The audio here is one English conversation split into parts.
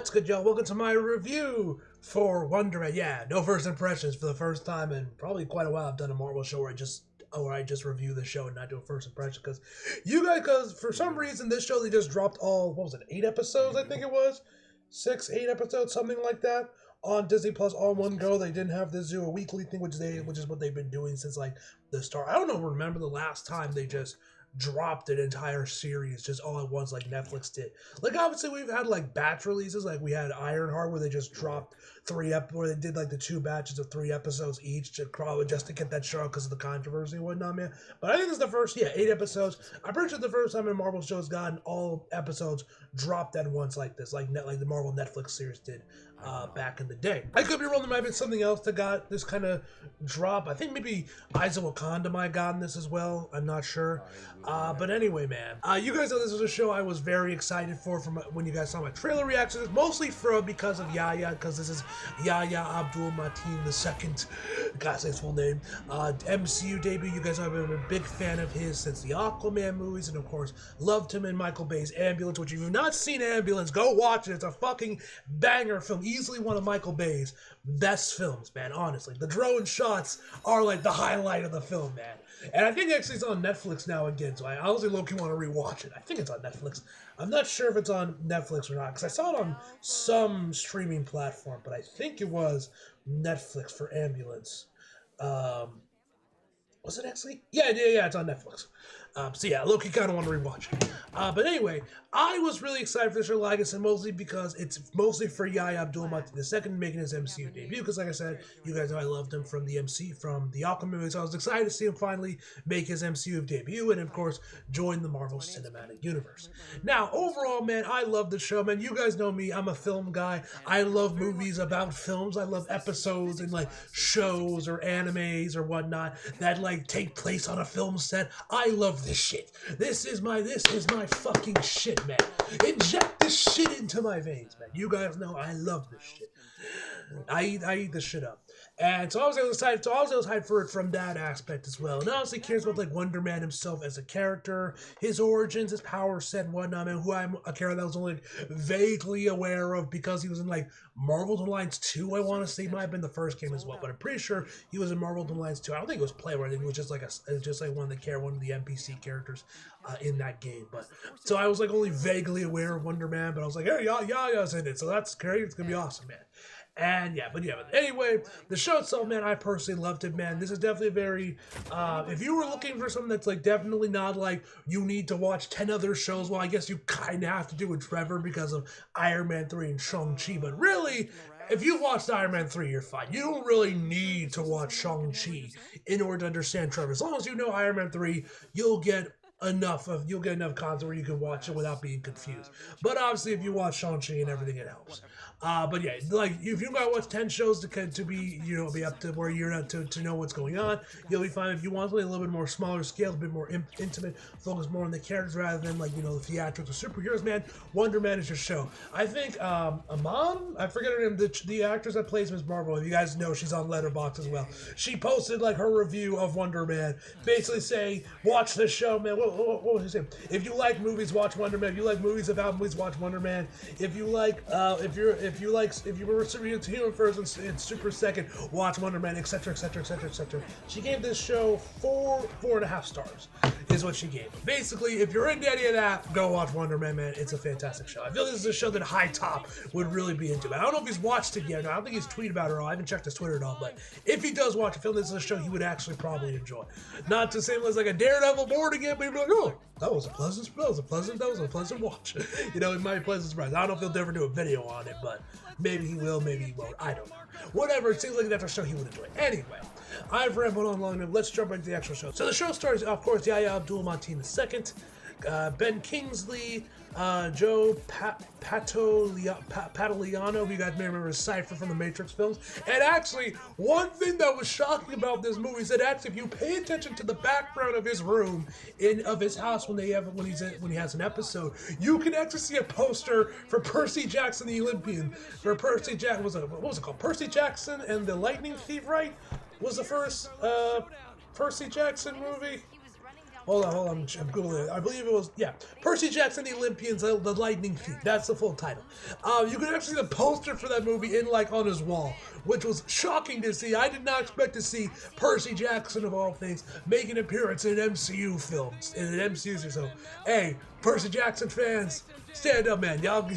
What's good, y'all? Welcome to my review for Wonder Man. Yeah, no first impressions for the first time in probably quite a while. I've done a Marvel show where I just review the show and not do a first impression because for some reason this show they just dropped all, what was it, 8 episodes? I think it was 8 episodes, something like that, on Disney Plus all in one go. They didn't have this do a weekly thing, which is what they've been doing since like the start. I don't know. Remember the last time they just dropped an entire series just all at once like Netflix did. Like obviously we've had like batch releases, like we had Ironheart where they just dropped where they did like the 2 batches of 3 episodes each just to get that show because of the controversy and whatnot, man. But I think it's the first 8 episodes. I'm pretty sure the first time a Marvel show has gotten all episodes dropped at once like this, like the Marvel Netflix series did back in the day. I could be wrong. There might have been something else that got this kind of drop. I think maybe Eyes of Wakanda might have gotten this as well. I'm not sure. But anyway, man, you guys know this was a show I was very excited for from when you guys saw my trailer reactions, mostly because of Yahya, because this is Yahya Abdul-Mateen II. Gotta say his full name. MCU debut. You guys know I've been a big fan of his since the Aquaman movies, and of course loved him in Michael Bay's Ambulance, which if you've not seen Ambulance, go watch it. It's a fucking banger film. Easily one of Michael Bay's best films, man, honestly. The drone shots are like the highlight of the film, man. And I think actually it's on Netflix now again, so I honestly low-key want to rewatch it. I think it's on Netflix. I'm not sure if it's on Netflix or not, because I saw it on some streaming platform, but I think it was Netflix for Ambulance. Was it actually? Yeah, it's on Netflix. So yeah, Loki kind of want to rewatch it. But anyway, I was really excited for this show, like I said, mostly because it's mostly for Yahya Abdul-Mateen II making his MCU debut. Because like I said, you guys know I loved him from the Aquaman movies. So I was excited to see him finally make his MCU debut and of course join the Marvel Cinematic Universe. Now, overall, man, I love the show, man. You guys know me. I'm a film guy. I love movies about films. I love episodes and like shows or animes or whatnot that like take place on a film set. I love this shit. This is my fucking shit, man. Inject this shit into my veins, man. You guys know I love this shit. I eat this shit up. And so I was excited for it from that aspect as well. And honestly cares about like Wonder Man himself as a character, his origins, his power set and whatnot, and who I'm a character that was only vaguely aware of because he was in like Marvel's Alliance 2, I want to say might have been the first game as well, but I'm pretty sure he was in Marvel's Alliance 2. I don't think it was Playwright, I think it was just like one of the NPC characters in that game. But so I was like only vaguely aware of Wonder Man, but I was like, hey, Yahya's in it, so that's great. It's gonna be awesome, man. And but anyway, the show itself, man, I personally loved it, man. This is definitely very, if you were looking for something that's like definitely not like you need to watch 10 other shows, well, I guess you kind of have to do with Trevor because of Iron Man 3 and Shang-Chi, but really, if you watched Iron Man 3, you're fine. You don't really need to watch Shang-Chi in order to understand Trevor. As long as you know Iron Man 3, you'll get enough content where you can watch it without being confused. But obviously, if you watch Shang-Chi and everything, it helps. But yeah, like if you gotta watch 10 shows to be be up to where you're not to know what's going on, you'll be fine. If you want something a little bit more smaller scale, a bit more intimate, focus more on the characters rather than like the theatrics or superheroes, man, Wonder Man is your show. I think Amon, I forget her name, the actress that plays Ms. Marvel. If you guys know, she's on Letterboxd as well. She posted like her review of Wonder Man, basically saying, watch this show, man. What was she saying? If you like movies, watch Wonder Man. If you like movies about movies, watch Wonder Man. If you like if you were into human first and super second, watch Wonder Man, etc., etc., etc., etc. She gave this show 4.5 stars, is what she gave. Basically, if you're into any of that, go watch Wonder Man, man. It's a fantastic show. I feel this is a show that High Top would really be into. I don't know if he's watched it yet. I don't think he's tweeted about it at all. I haven't checked his Twitter at all. But if he does watch it, I feel this is a show he would actually probably enjoy. Not to say it was like a Daredevil board again, but he'd be like, oh, that was a pleasant watch. It might be a pleasant surprise. I don't know if he'll ever do a video on it, but maybe he will, maybe he won't. I don't know. Whatever, it seems like that's a show he would enjoy. Anyway, I've rambled on long enough. Let's jump into the actual show. So the show stars, of course, Yahya Abdul-Mateen II, Ben Kingsley, Joe Pantoliano, who you guys may remember as Cypher from the Matrix films. And actually, one thing that was shocking about this movie is that actually, if you pay attention to the background of his room, of his house when he has an episode, you can actually see a poster for Percy Jackson the Olympian. For Percy Jackson, what was it called? Percy Jackson and the Lightning Thief, right? Was the first Percy Jackson movie? hold on, I'm googling it. I believe it was, yeah, Percy Jackson, the Olympians, the Lightning Thief. That's the full title. You can actually see the poster for that movie in like on his wall, which was shocking to see. I did not expect to see Percy Jackson of all things make an appearance in MCU films, in an MCU series. So, hey, Percy Jackson fans, stand up, man. Y'all,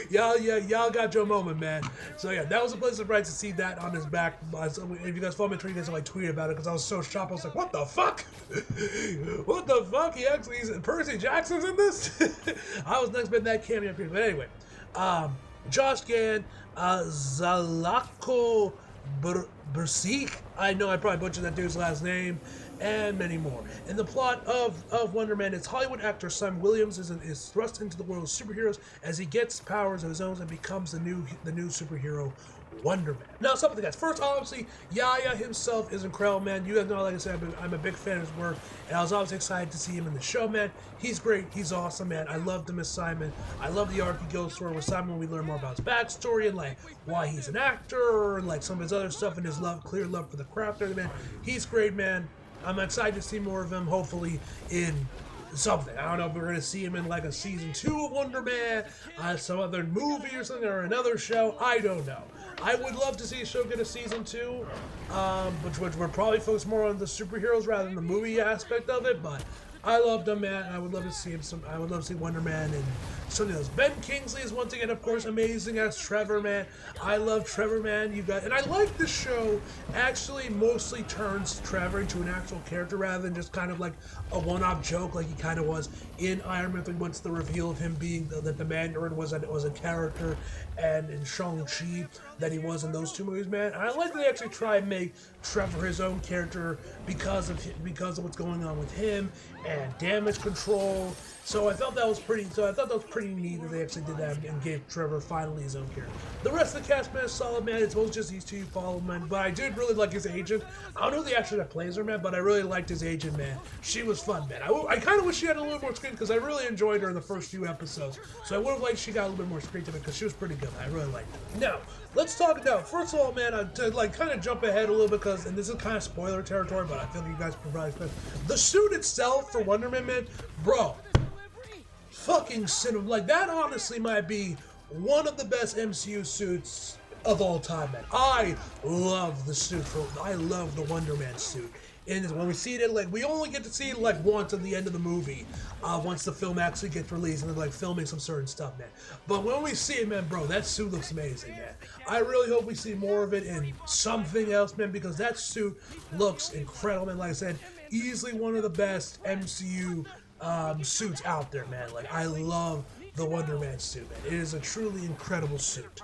y'all got your moment, man. So yeah, that was a pleasant surprise to see that on his back. If you guys follow me on Twitter, you guys like tweet about it because I was so shocked. I was like, what the fuck? What the fuck? He's Percy Jackson's in this? I was not expecting that cameo appearance. But anyway, Josh Gad, Zlatko Bursik. I know I probably butchered that dude's last name, and many more. In the plot of Wonder Man, it's Hollywood actor Sam Williams is thrust into the world of superheroes as he gets powers of his own and becomes the new superhero Wonder Man. Now, some of the guys. First, obviously, Yahya himself is incredible, man. You guys know, like I said, I'm a big fan of his work, and I was always excited to see him in the show, man. He's great. He's awesome, man. I loved him as Simon. I love the arc he goes through with Simon when we learn more about his backstory and, like, why he's an actor, and, like, some of his other stuff and his clear love for the craft, man. He's great, man. I'm excited to see more of him, hopefully, in something. I don't know if we're going to see him in like a season 2 of Wonder Man, some other movie or something, or another show. I don't know. I would love to see a show get a season 2, which would probably focus more on the superheroes rather than the movie aspect of it, but I loved him, man. I would love to see him. I would love to see Wonder Man and something else. Ben Kingsley is once again, of course, amazing as Trevor, man. I love Trevor, man. And I like the show actually mostly turns Trevor into an actual character rather than just kind of like a one-off joke like he kind of was in Iron Man 3 once the reveal of him being that the Mandarin was a character, and in Shang-Chi that he was in those 2 movies, man. And I like that they actually try and make Trevor his own character because of what's going on with him and damage control. So I thought that was pretty neat that they actually did that and gave Trevor finally his own character. The rest of the cast, man, is solid, man. It's mostly just these 2 you follow, man. But I did really like his agent. I don't know the actor that plays her, man, but I really liked his agent, man. She was fun, man. I kind of wish she had a little more screen because I really enjoyed her in the first few episodes. So I would have liked she got a little bit more screen time because she was pretty good. I really liked it. Now, let's talk now. First of all, man, to like kind of jump ahead a little bit because, and this is kind of spoiler territory, but I feel like you guys probably the suit itself for Wonder Man, man, bro. Fucking cinema, like that honestly might be one of the best MCU suits of all time, man. I love the suit I love the Wonder Man suit. And when we see it, like we only get to see it like once at the end of the movie, once the film actually gets released and they're like filming some certain stuff, man. But when we see it, man, bro, that suit looks amazing, man. I really hope we see more of it in something else, man, because that suit looks incredible, man. Like I said, easily one of the best MCU suits out there, man. Like I love the Wonder Man suit, man. It is a truly incredible suit.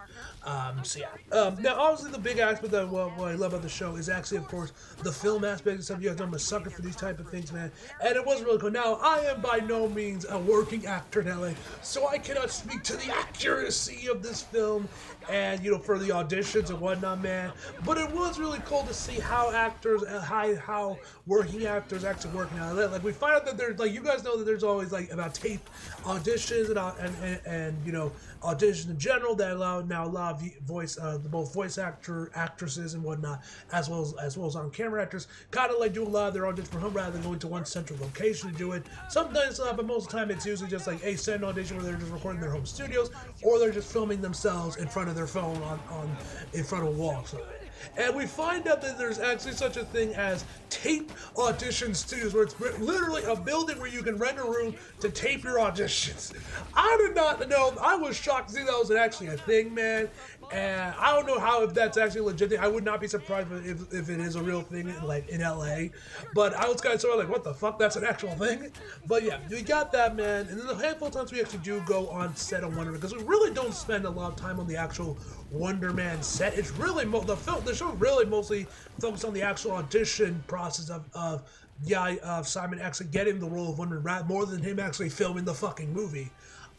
So yeah. Now, obviously, the big aspect of what I love about the show is actually, of course, the film aspect and stuff. You guys know I'm a sucker for these type of things, man. And it was really cool. Now, I am by no means a working actor in LA, so I cannot speak to the accuracy of this film and, you know, for the auditions and whatnot, man. But it was really cool to see how actors, how working actors actually working out. Like, we find out that there's, like, you guys know that there's always, like, about tape auditions and you know, auditions in general that allow both voice actresses and whatnot, as well as on camera actors, kind of like do a lot of their auditions from home rather than going to one central location to do it. Sometimes, but most of the time, it's usually just like a set audition where they're just recording their home studios, or they're just filming themselves in front of their phone in front of a wall. So. And we find out that there's actually such a thing as tape audition studios, where it's literally a building where you can rent a room to tape your auditions. I did not know. I was shocked to see that was actually a thing, man. And I don't know if that's actually legit. I would not be surprised if it is a real thing, like in LA. But I was kind of sort of like, what the fuck? That's an actual thing. But yeah, we got that, man. And then a handful of times we actually do go on set of Wonder Man, because we really don't spend a lot of time on the actual Wonder Man set. It's really the show really mostly focused on the actual audition process of Simon actually getting the role of Wonder Man more than him actually filming the fucking movie.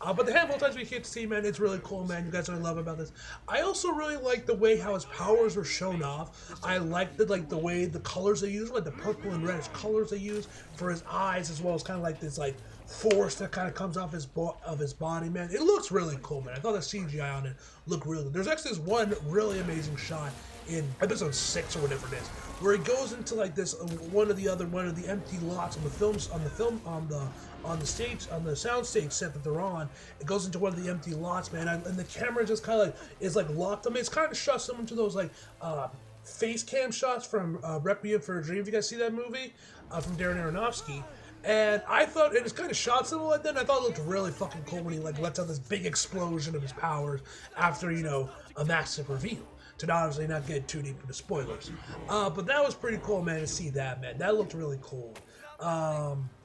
But the handful of times we get to see, man, it's really cool, man. You guys know what I love about this. I also really like the way how his powers were shown off. I like the way the colors they use, like the purple and reddish colors they use for his eyes, as well as kind of like this like force that kind of comes off his body, man. It looks really cool, man. I thought the CGI on it looked really good. There's actually this one really amazing shot in episode 6 or whatever it is, where he goes into like this one of the empty lots on the sound stage set that they're on. It goes into one of the empty lots, man, and the camera just kind of like is like locked. I mean, it's kind of shot similar to those like face cam shots from Requiem for a Dream. If you guys see that movie from Darren Aronofsky. And I thought, and it's kind of shot similar like that, and I thought it looked really fucking cool when he like lets out this big explosion of his powers after, you know, a massive reveal. To obviously not get too deep into spoilers. But that was pretty cool, man, to see that, man. That looked really cool.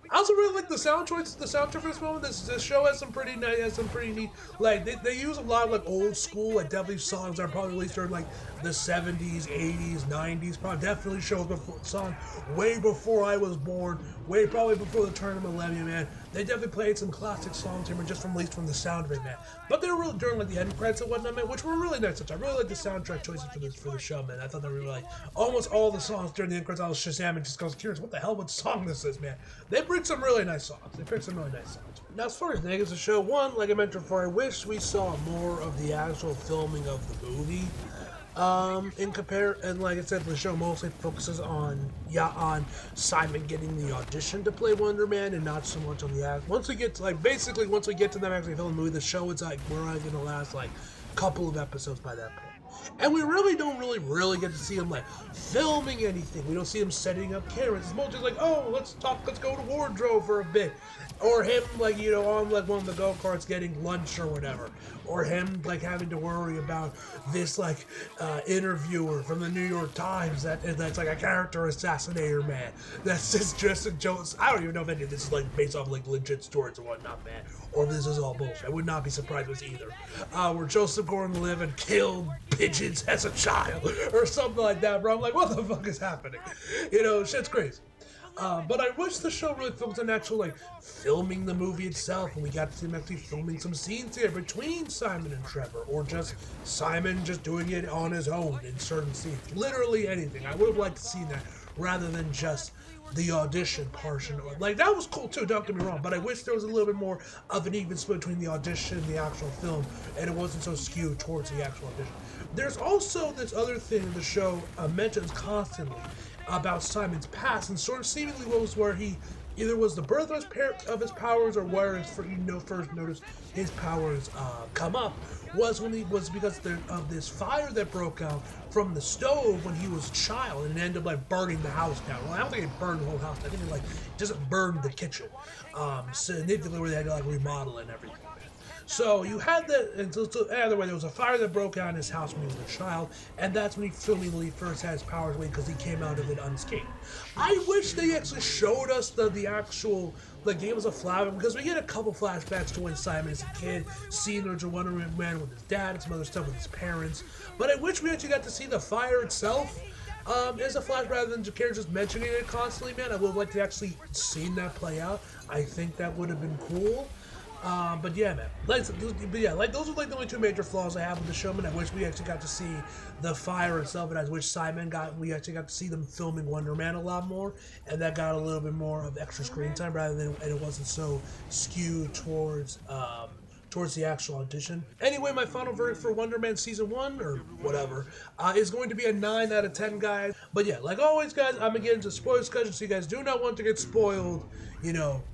I also really like the sound choices, the soundtrack for this moment. This show has some pretty neat, like, they use a lot of, like, old school, like, definitely songs that are probably released during, like, the 70s, 80s, 90s, probably definitely shows before, song way before I was born, probably before the turn of the millennium, man. They definitely played some classic songs here, just from, at least from the sound of it, man. But they were really during, like, the end credits and whatnot, man, which were really nice. I really like the soundtrack choices for the show, man. I thought they were, like, almost all the songs during the end credits, I was Shazamming just because I was curious what the hell, what song this is, man. They bring some really nice songs. They picked some really nice songs. Now, as far as negatives of the show, one, like I mentioned before, I wish we saw more of the actual filming of the movie. And like I said, the show mostly focuses on Simon getting the audition to play Wonder Man, and not so much on the act. Once we get to them actually filming the movie, the show is like we're only gonna last like a couple of episodes by that point. And we really don't really get to see him like filming anything. We don't see him setting up cameras. It's mostly like, oh, let's go to wardrobe for a bit. Or him like, you know, on like one of the go-karts getting lunch or whatever. Or him like having to worry about this like interviewer from the New York Times that's like a character assassinator, man. That's just dressing Jones. I don't even know if any of this is like based off like legit stories or whatnot, man. Or if this is all bullshit. I would not be surprised with either. Where Joseph Gordon-Levitt killed pigeons as a child or something like that, bro. I'm like, what the fuck is happening? You know, shit's crazy. But I wish the show really focused on actual, like, filming the movie itself, and we got to see him actually filming some scenes here between Simon and Trevor, or just Simon just doing it on his own in certain scenes. Literally anything. I would have liked to see that, rather than just the audition portion. Like, that was cool too, don't get me wrong, but I wish there was a little bit more of an even split between the audition and the actual film, and it wasn't so skewed towards the actual audition. There's also this other thing the show mentions constantly about Simon's past, and sort of seemingly was where he either was the birth of his powers, or where first noticed his powers come up was because of this fire that broke out from the stove when he was a child, and it ended up like burning the house down. Well, I don't think it burned the whole house. I think it like just burned the kitchen significantly, where they had to like remodel and everything. So you had that, and so either way, there was a fire that broke out in his house when he was a child, and that's when he first had his powers away, because he came out of it unscathed. I wish they actually showed us the actual, like, gave us a flashback, because we get a couple flashbacks to when Simon is a kid, seeing the Wonder Man with his dad and some other stuff with his parents, but I wish we actually got to see the fire itself as a flash rather than Jakar just mentioning it constantly, man. I would have liked to actually seen that play out. I think that would have been cool. But yeah, man. Those are like the only two major flaws I have with the show, man. I wish we actually got to see the fire itself, and I wish we actually got to see them filming Wonder Man a lot more, and that got a little bit more of extra screen time and it wasn't so skewed towards the actual audition. Anyway, my final verdict for Wonder Man Season 1, or whatever, is going to be a 9 out of 10, guys. But yeah, like always, guys, I'm gonna get into spoiler discussion, so you guys do not want to get spoiled,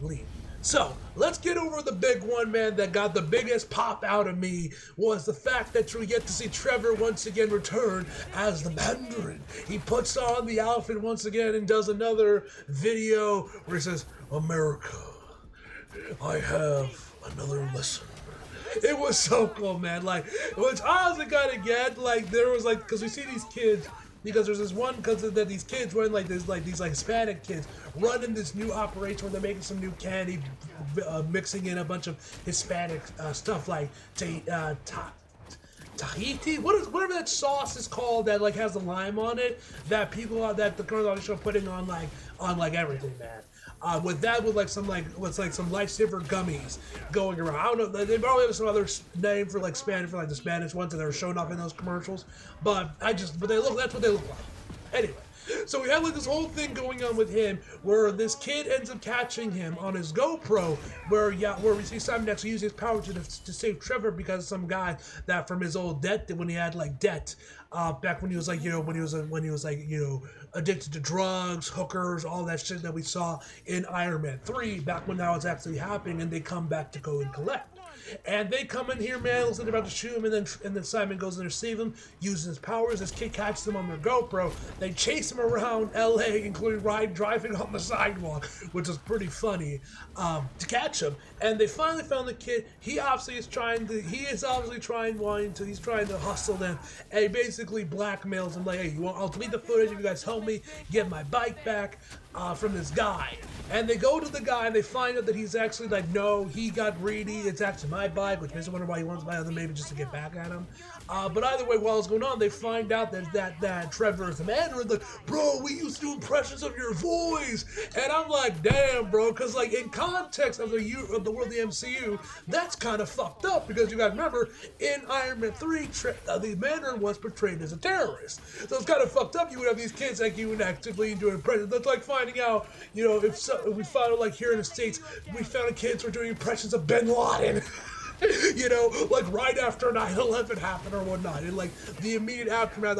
leave. So, let's get over the big one, man, that got the biggest pop out of me, was the fact that we get to see Trevor once again return as the Mandarin. He puts on the outfit once again and does another video where he says, "America, I have another lesson." It was so cool, man. Like, which I was kind of get, like, there was, like, because we see these kids, because there's this one, because that these kids run, like, these Hispanic kids running this new operation where they're making some new candy, mixing in a bunch of Hispanic stuff, like Tahiti, whatever that sauce is called that like has the lime on it, that the girls on the show putting on everything, man. With some lifesaver gummies going around. I don't know, they probably have some other name for like Spanish, for like the Spanish ones that are showing up in those commercials, but that's what they look like. Anyway, So we had like this whole thing going on with him, where this kid ends up catching him on his GoPro, where we see Simon actually use his power to save Trevor because some guy that from his old debt, when he had like debt, back when he was like, when he was like, addicted to drugs, hookers, all that shit that we saw in Iron Man 3, back when that was actually happening, and they come back to go and collect. And they come in here, man, looks like they're about to shoot him, and then Simon goes in there to save him, using his powers. This kid catches them on their GoPro. They chase him around LA, including driving on the sidewalk, which is pretty funny, to catch him. And they finally found the kid. He's obviously trying to hustle them, and he basically blackmails them, like, hey, I'll delete the footage if you guys help me get my bike back from this guy. And they go to the guy and they find out that he's actually like, no, he got greedy, it's actually my bike, which makes me wonder why he wants my other, maybe just to get back at him. But either way, while it's going on, they find out that Trevor is the Mandarin. Like, bro, we used to do impressions of your voice. And I'm like, damn, bro, because like in context of the world of the MCU, that's kind of fucked up, because you guys remember in Iron Man 3, the Mandarin was portrayed as a terrorist. So it's kind of fucked up. You would have these kids like you and actively doing impressions. That's like finding out, if we found out, like here in the States, we found kids were doing impressions of Bin Laden. Like right after 9/11 happened or whatnot, and like the immediate aftermath,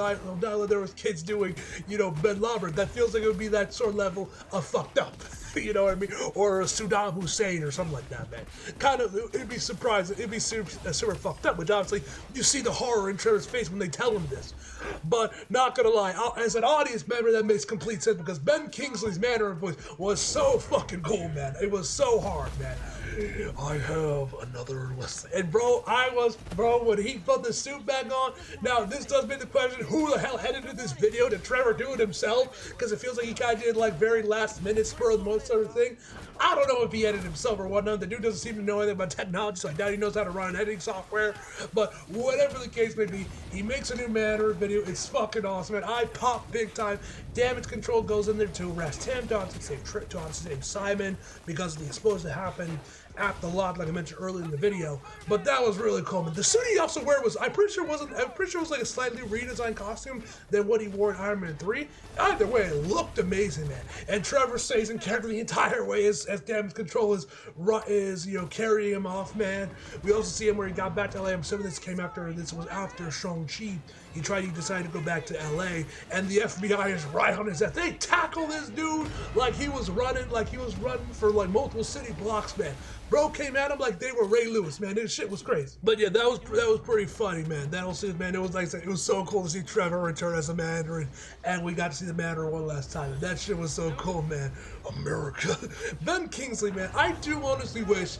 there was kids doing, Bin Laden. That feels like it would be that sort of level of fucked up. You know what I mean? Or Saddam Hussein or something like that, man. Kind of, it'd be surprising. It'd be super fucked up, which obviously you see the horror in Trevor's face when they tell him this. But not gonna lie, as an audience member, that makes complete sense, because Ben Kingsley's Mandarin voice was so fucking cool, man. It was so hard, man. I have another lesson. And bro, when he put the suit back on, now this does make the question, who the hell edited this video? Did Trevor do it himself? Because it feels like he kind of did like very last minute spur of the moment sort of thing. I don't know if he edited himself or whatnot. The dude doesn't seem to know anything about technology, so I doubt he knows how to run editing software. But whatever the case may be, he makes a new Mandarin video. It's fucking awesome, and I pop big time. Damage Control goes in there to arrest him, to save Simon, because of the explosion that happened at the lot, like I mentioned earlier in the video. But that was really cool. But the suit he also wear was, I'm pretty sure it was like a slightly redesigned costume than what he wore in Iron Man 3. Either way, it looked amazing, man. And Trevor stays in character the entire way as Damage Control is carrying him off, man. We also see him where he got back to LA. I'm assuming this was after Shang-Chi. He decided to go back to LA, and the FBI is right on his ass. They tackle this dude like he was running for like multiple city blocks, man. Bro came at him like they were Ray Lewis, man. This shit was crazy. But yeah, that was pretty funny, man. That whole scene, man, it was like I said, it was so cool to see Trevor return as a Mandarin, and we got to see the Mandarin one last time. And that shit was so cool, man. America. Ben Kingsley, man, I do honestly wish.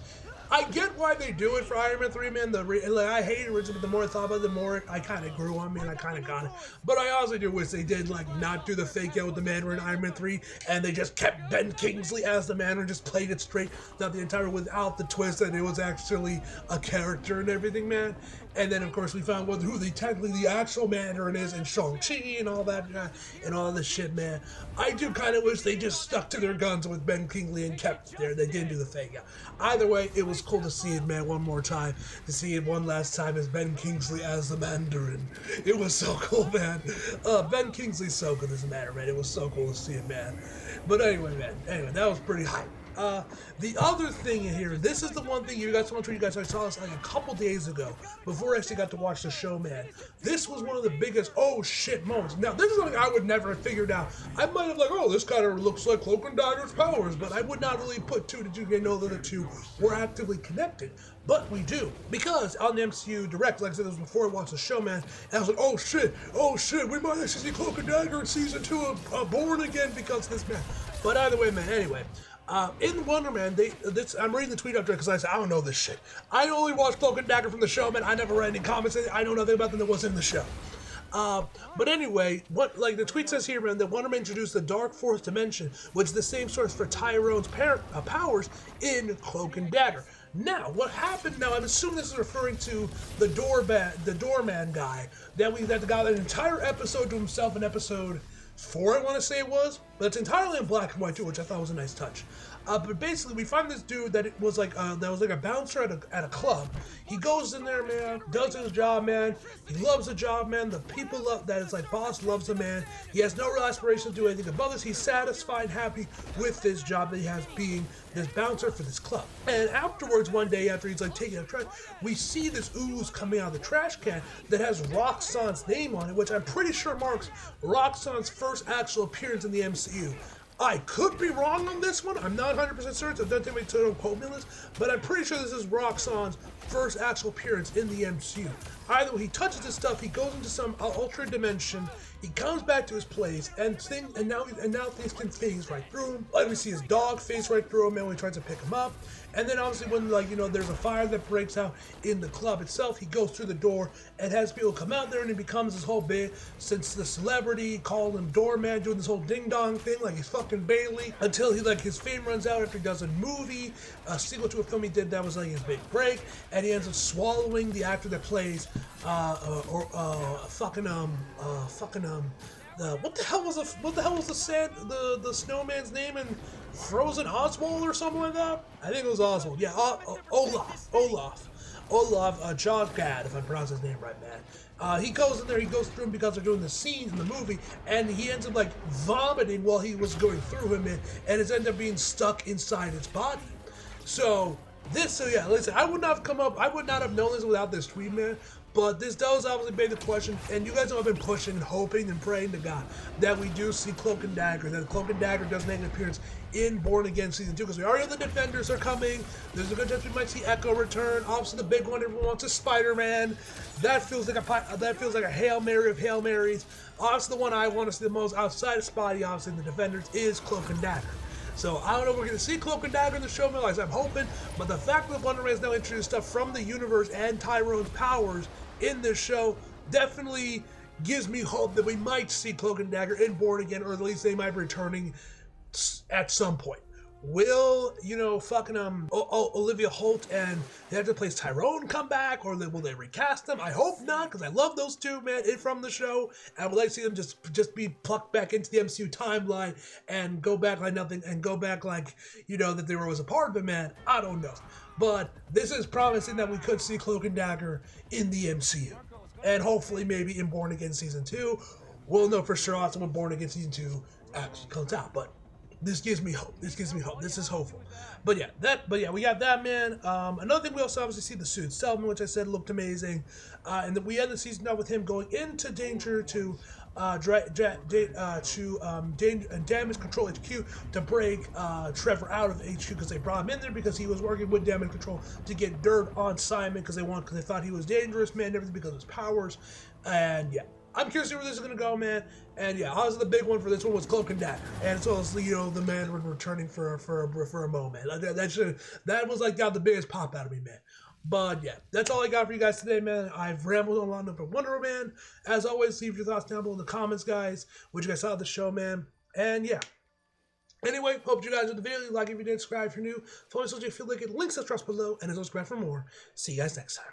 I get why they do it for Iron Man 3, man. I hated it originally, but the more I thought about it, the more I kind of grew on me, and I kind of got it. But I also do wish they did, like, not do the fake out with the Mandarin in Iron Man 3, and they just kept Ben Kingsley as the Mandarin, just played it straight throughout the entire, without the twist that it was actually a character and everything, man. And then, of course, we found who technically the actual Mandarin is in Shang-Chi and all that, and all this shit, man. I do kind of wish they just stuck to their guns with Ben Kingsley and kept it there. They didn't do the fake out. Either way, it was cool to see it, man, one more time. To see it one last time as Ben Kingsley as the Mandarin. It was so cool, man. Ben Kingsley's so good as a Mandarin, man. It was so cool to see it, man. But anyway, man. That was pretty hype. The other thing in here, this is the one thing I saw this like a couple days ago, before I actually got to watch the show, man. This was one of the biggest oh shit moments. Now, this is something I would never have figured out. I might have like, oh, this kind of looks like Cloak and Dagger's powers, but I would not really put two to two to know that the two were actively connected. But we do, because on the MCU Direct, like I said, this was before I watched the show, man, and I was like, oh shit, we might actually see Cloak and Dagger in season 2 of Born Again because of this, man. But either way, man, anyway. In Wonder Man, I'm reading the tweet after because I said, I don't know this shit. I only watched Cloak and Dagger from the show, man. I never read any comments. I know nothing about them that was in the show. But anyway, like the tweet says here, man, that Wonder Man introduced the Dark Fourth Dimension, which is the same source for Tyrone's powers in Cloak and Dagger. Now, what happened? Now, I'm assuming this is referring to the doorman guy that got an entire episode to himself in episode 4, I want to say it was, but it's entirely in black and white too, which I thought was a nice touch. But basically, we find this dude that it was like that was like a bouncer at a club. He goes in there, man, does his job, man. He loves the job, man. The people love that. It's like boss loves the man. He has no real aspiration to do anything above this. He's satisfied, happy with this job that he has being this bouncer for this club. And afterwards, one day after he's like taking out trash, we see this ooze coming out of the trash can that has Roxxon's name on it, which I'm pretty sure marks Roxxon's first actual appearance in the MCU. I could be wrong on this one. I'm not 100% certain, so don't take me to don't quote me on this, but I'm pretty sure this is Roxxon's first actual appearance in the MCU. Either way, he touches this stuff, he goes into some ultra dimension, he comes back to his place, and now things can phase right through him. Like we see his dog phase right through him, and when he tries to pick him up. And then obviously when there's a fire that breaks out in the club itself, he goes through the door and has people come out there, and he becomes this whole bit since the celebrity called him doorman, doing this whole ding dong thing like he's fucking Bailey, until his fame runs out after he does a movie, a sequel to a film he did that was like his big break, and he ends up swallowing the actor that plays what the hell was the snowman's name in Frozen? Oswald or something like that? I think it was Oswald. Yeah, Olaf Jodgad, if I pronounce his name right, man. He goes in there, he goes through him because they're doing the scenes in the movie, and he ends up like vomiting while he was going through him, and it's ended up being stuck inside his body. So yeah, listen, I would not have known this without this tweet, man. But this does obviously beg the question, and you guys know I've been pushing and hoping and praying to God that we do see Cloak and Dagger, that Cloak and Dagger does make an appearance in Born Again Season 2, because we already know the Defenders are coming. There's a good chance we might see Echo return. Obviously, the big one everyone wants is Spider-Man. That feels like a Hail Mary of Hail Marys. Obviously, the one I want to see the most outside of Spidey, obviously, in the Defenders, is Cloak and Dagger. So I don't know if we're going to see Cloak and Dagger in the show, like I'm hoping, but the fact that Wonder Man is now introduced stuff from the universe and Tyrone's powers in this show definitely gives me hope that we might see Cloak and Dagger in Born Again, or at least they might be returning at some point. Will, Olivia Holt and the actor that plays Tyrone come back, or will they recast them? I hope not, because I love those two, man, from the show. I would like to see them just be plucked back into the MCU timeline and go back like nothing, and go back like, that they were always a part of it, man. I don't know. But this is promising that we could see Cloak and Dagger in the MCU. And hopefully maybe in Born Again Season 2. We'll know for sure also when Born Again Season 2 actually comes out. But this gives me hope. This is hopeful. But yeah, we got that, man. Another thing, we also obviously see the suit Selman, which I said looked amazing. And then we end the season now with him going into danger to Damage Control HQ to break Trevor out of HQ, because they brought him in there because he was working with Damage Control to get dirt on Simon because they thought he was dangerous, man, everything because of his powers. And yeah, I'm curious to see where this is gonna go, man. And yeah, obviously the big one for this one was Cloak and Dagger, and it's also the Mandarin returning for a moment. That was like got the biggest pop out of me, man. But yeah, that's all I got for you guys today, man. I've rambled on long enough for Wonder Man. As always, leave your thoughts down below in the comments, guys. What you guys thought of the show, man. And yeah. Anyway, hope you guys enjoyed the video. Like if you did, subscribe if you're new. Follow me so you feel like it. Links are below, and subscribe for more. See you guys next time.